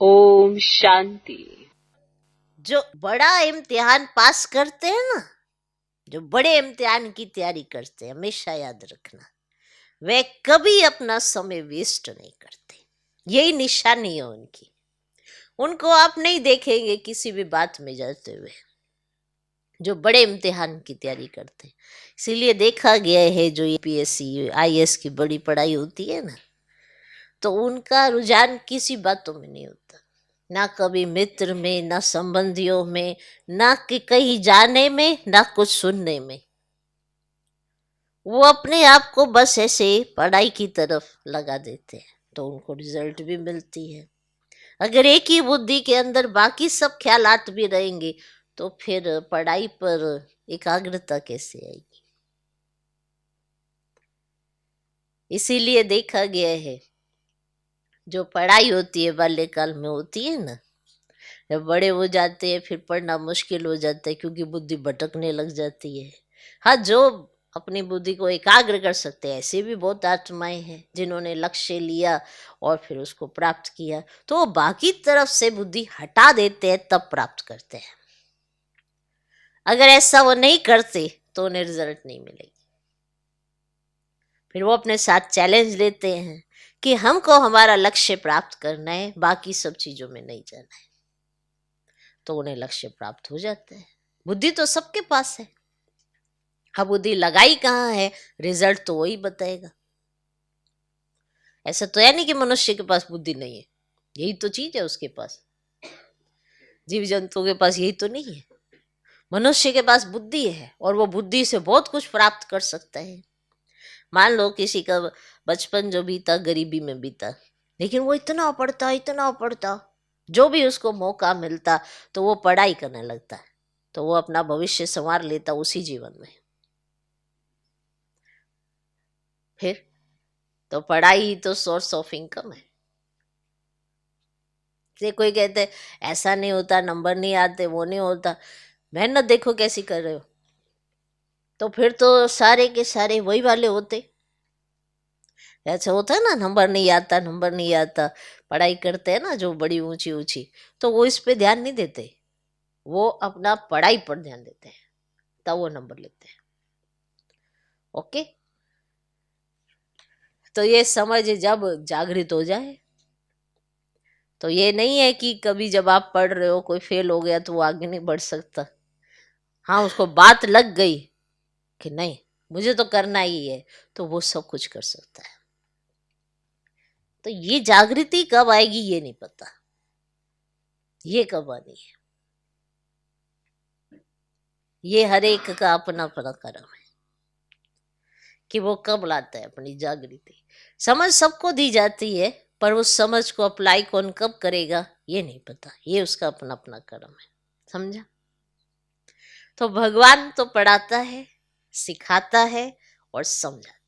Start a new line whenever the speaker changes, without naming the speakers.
ओम शांति।
जो बड़ा इम्तिहान पास करते हैं ना, जो बड़े इम्तिहान की तैयारी करते हैं, हमेशा याद रखना, वे कभी अपना समय वेस्ट नहीं करते। यही निशानी है उनकी। उनको आप नहीं देखेंगे किसी भी बात में जाते हुए, जो बड़े इम्तिहान की तैयारी करते हैं। इसीलिए देखा गया है जो यूपीएससी आईएएस की बड़ी पढ़ाई होती है ना, तो उनका रुझान किसी बातों में नहीं होता, ना कभी मित्र में, ना संबंधियों में, ना कि कहीं जाने में, ना कुछ सुनने में। वो अपने आप को बस ऐसे पढ़ाई की तरफ लगा देते हैं, तो उनको रिजल्ट भी मिलती है। अगर एक ही बुद्धि के अंदर बाकी सब ख्यालात भी रहेंगे, तो फिर पढ़ाई पर एकाग्रता कैसे आएगी। इसीलिए देखा गया है जो पढ़ाई होती है बाल्यकाल में होती है ना, जब बड़े हो जाते हैं फिर पढ़ना मुश्किल हो जाता है, क्योंकि बुद्धि भटकने लग जाती है। हाँ, जो अपनी बुद्धि को एकाग्र कर सकते हैं, ऐसे भी बहुत आत्माएं हैं जिन्होंने लक्ष्य लिया और फिर उसको प्राप्त किया, तो वो बाकी तरफ से बुद्धि हटा देते हैं तब प्राप्त करते हैं। अगर ऐसा वो नहीं करते तो उन्हें रिजल्ट नहीं मिलेगी। फिर वो अपने साथ चैलेंज लेते हैं कि हमको हमारा लक्ष्य प्राप्त करना है, बाकी सब चीजों में नहीं जाना है, तो उन्हें लक्ष्य प्राप्त हो जाता है। बुद्धि तो सबके पास है, हाँ, बुद्धि लगाई कहाँ है, रिजल्ट तो वही बताएगा। ऐसा तो है नहीं कि मनुष्य के पास बुद्धि नहीं है, यही तो चीज है उसके पास। जीव जंतुओं के पास यही तो नहीं है। मनुष्य के पास बुद्धि है और वो बुद्धि से बहुत कुछ प्राप्त कर सकता है। मान लो किसी का बचपन जो बीता गरीबी में बीता, लेकिन वो इतना पढ़ता, जो भी उसको मौका मिलता तो वो पढ़ाई करने लगता है, तो वो अपना भविष्य संवार लेता उसी जीवन में। फिर तो पढ़ाई ही तो सोर्स ऑफ इनकम है। से कोई कहते ऐसा नहीं होता, नंबर नहीं आते, वो नहीं होता, मेहनत देखो कैसी कर रहे हो, तो फिर तो सारे के सारे वही वाले होते। ऐसा होता है ना, नंबर नहीं आता, पढ़ाई करते हैं ना जो बड़ी ऊंची ऊंची, तो वो इस पे ध्यान नहीं देते, वो अपना पढ़ाई पर ध्यान देते हैं, तब वो नंबर लेते हैं। ओके, तो ये समझ जब जागृत हो जाए, तो ये नहीं है कि कभी जब आप पढ़ रहे हो कोई फेल हो गया तो वो आगे नहीं बढ़ सकता। हाँ, उसको बात लग गई कि नहीं, मुझे तो करना ही है, तो वो सब कुछ कर सकता है। तो ये जागृति कब आएगी ये नहीं पता, ये कब आनी है, ये हर एक का अपना अपना कर्म है कि वो कब लाता है अपनी जागृति। समझ सबको दी जाती है, पर उस समझ को अप्लाई कौन कब करेगा ये नहीं पता, ये उसका अपना अपना कर्म है। समझा? तो भगवान तो पढ़ाता है, सिखाता है और समझाता है।